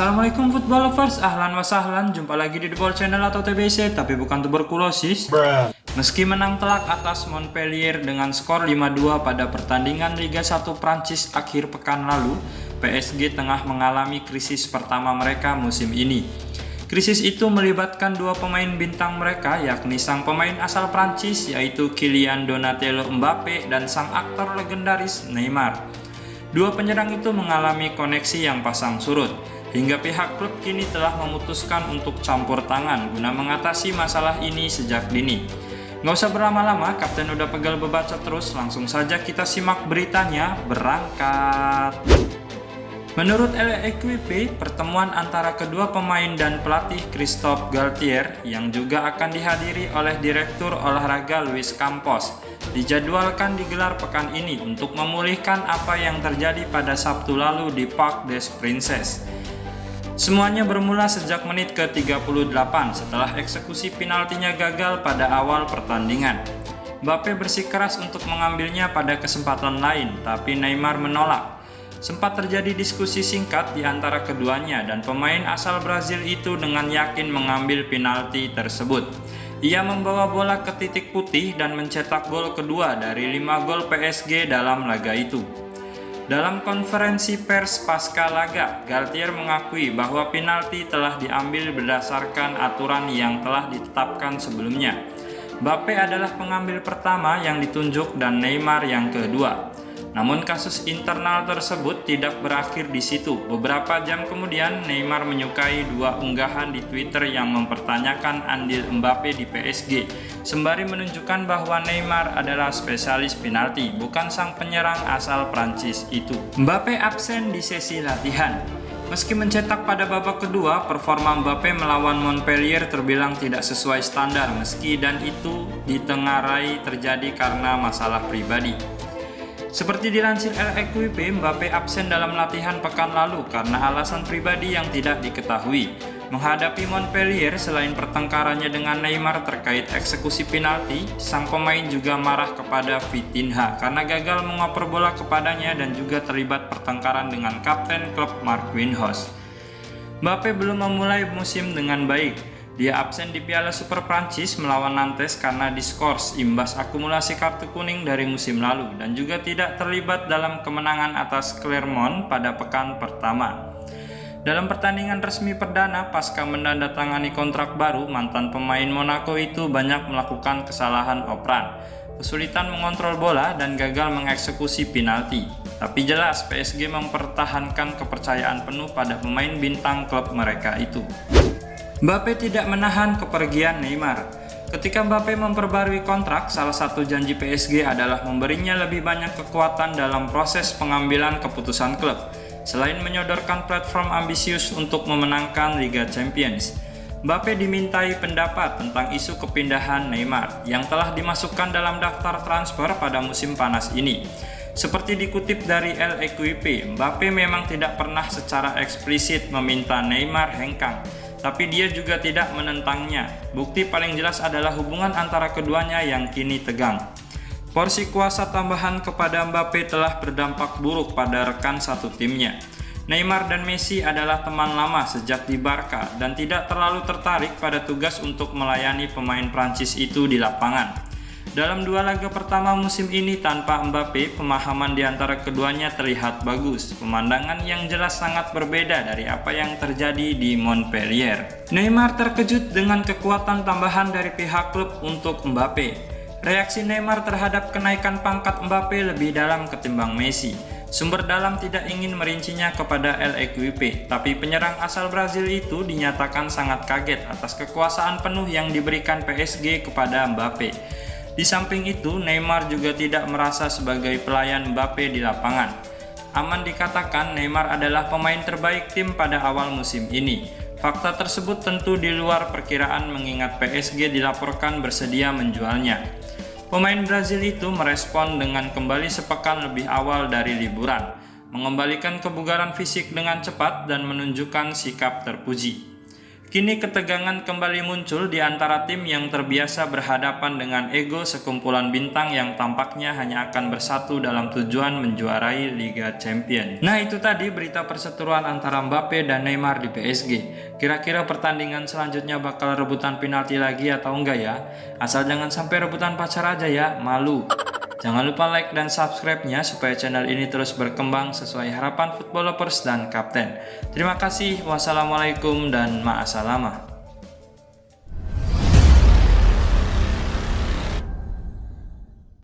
Assalamualaikum football lovers, ahlan wa sahlan, jumpa lagi di The Ball Channel atau TBC, tapi bukan tuberkulosis. Meski menang telak atas Montpellier dengan skor 5-2 pada pertandingan Liga 1 Prancis akhir pekan lalu, PSG tengah mengalami krisis pertama mereka musim ini. Krisis itu melibatkan dua pemain bintang mereka, yakni sang pemain asal Prancis yaitu Kylian Donatello Mbappe dan sang aktor legendaris Neymar. Dua penyerang itu mengalami koneksi yang pasang surut, hingga pihak klub kini telah memutuskan untuk campur tangan guna mengatasi masalah ini sejak dini. Nggak usah berlama-lama, Kapten udah pegal bebaca terus, langsung saja kita simak beritanya, berangkat! Menurut L'Equipe, pertemuan antara kedua pemain dan pelatih Christophe Galtier yang juga akan dihadiri oleh Direktur Olahraga Luis Campos dijadwalkan digelar pekan ini untuk memulihkan apa yang terjadi pada Sabtu lalu di Parc des Princes. Semuanya bermula sejak menit ke-38 setelah eksekusi penaltinya gagal pada awal pertandingan. Mbappe bersikeras untuk mengambilnya pada kesempatan lain, tapi Neymar menolak. Sempat terjadi diskusi singkat di antara keduanya dan pemain asal Brazil itu dengan yakin mengambil penalti tersebut. Ia membawa bola ke titik putih dan mencetak gol kedua dari 5 gol PSG dalam laga itu. Dalam konferensi pers pasca laga, Galtier mengakui bahwa penalti telah diambil berdasarkan aturan yang telah ditetapkan sebelumnya. Mbappe adalah pengambil pertama yang ditunjuk dan Neymar yang kedua. Namun kasus internal tersebut tidak berakhir di situ. Beberapa jam kemudian, Neymar menyukai dua unggahan di Twitter yang mempertanyakan andil Mbappe di PSG, sembari menunjukkan bahwa Neymar adalah spesialis penalti, bukan sang penyerang asal Prancis itu. Mbappe absen di sesi latihan. Meski mencetak pada babak kedua, performa Mbappe melawan Montpellier terbilang tidak sesuai standar, meski dan itu ditengarai terjadi karena masalah pribadi. Seperti dilansir L'Equipe, Mbappe absen dalam latihan pekan lalu karena alasan pribadi yang tidak diketahui. Menghadapi Montpellier, selain pertengkarannya dengan Neymar terkait eksekusi penalti, sang pemain juga marah kepada Vitinha karena gagal mengoper bola kepadanya dan juga terlibat pertengkaran dengan kapten klub Marquinhos. Mbappe belum memulai musim dengan baik. Dia absen di Piala Super Prancis melawan Nantes karena diskors imbas akumulasi kartu kuning dari musim lalu dan juga tidak terlibat dalam kemenangan atas Clermont pada pekan pertama. Dalam pertandingan resmi perdana pasca menandatangani kontrak baru, mantan pemain Monaco itu banyak melakukan kesalahan operan, kesulitan mengontrol bola dan gagal mengeksekusi penalti. Tapi jelas PSG mempertahankan kepercayaan penuh pada pemain bintang klub mereka itu. Mbappe tidak menahan kepergian Neymar. Ketika Mbappe memperbarui kontrak, salah satu janji PSG adalah memberinya lebih banyak kekuatan dalam proses pengambilan keputusan klub, selain menyodorkan platform ambisius untuk memenangkan Liga Champions. Mbappe dimintai pendapat tentang isu kepindahan Neymar yang telah dimasukkan dalam daftar transfer pada musim panas ini. Seperti dikutip dari L'Equipe, Mbappe memang tidak pernah secara eksplisit meminta Neymar hengkang, tapi dia juga tidak menentangnya. Bukti paling jelas adalah hubungan antara keduanya yang kini tegang. Porsi kuasa tambahan kepada Mbappe telah berdampak buruk pada rekan satu timnya. Neymar dan Messi adalah teman lama sejak di Barca dan tidak terlalu tertarik pada tugas untuk melayani pemain Prancis itu di lapangan. Dalam dua laga pertama musim ini tanpa Mbappe, pemahaman di antara keduanya terlihat bagus. Pemandangan yang jelas sangat berbeda dari apa yang terjadi di Montpellier. Neymar terkejut dengan kekuatan tambahan dari pihak klub untuk Mbappe. Reaksi Neymar terhadap kenaikan pangkat Mbappe lebih dalam ketimbang Messi. Sumber dalam tidak ingin merincinya kepada L'Equipe, tapi penyerang asal Brazil itu dinyatakan sangat kaget atas kekuasaan penuh yang diberikan PSG kepada Mbappe. Di samping itu, Neymar juga tidak merasa sebagai pelayan Mbappe di lapangan. Aman dikatakan Neymar adalah pemain terbaik tim pada awal musim ini. Fakta tersebut tentu di luar perkiraan mengingat PSG dilaporkan bersedia menjualnya. Pemain Brazil itu merespon dengan kembali sepekan lebih awal dari liburan, mengembalikan kebugaran fisik dengan cepat dan menunjukkan sikap terpuji. Kini ketegangan kembali muncul di antara tim yang terbiasa berhadapan dengan ego sekumpulan bintang yang tampaknya hanya akan bersatu dalam tujuan menjuarai Liga Champions. Nah, itu tadi berita perseteruan antara Mbappe dan Neymar di PSG. Kira-kira pertandingan selanjutnya bakal rebutan penalti lagi atau enggak ya? Asal jangan sampai rebutan pacar aja ya, malu. Jangan lupa like dan subscribe-nya supaya channel ini terus berkembang sesuai harapan football lovers dan kapten. Terima kasih, wassalamualaikum dan ma'assalamah.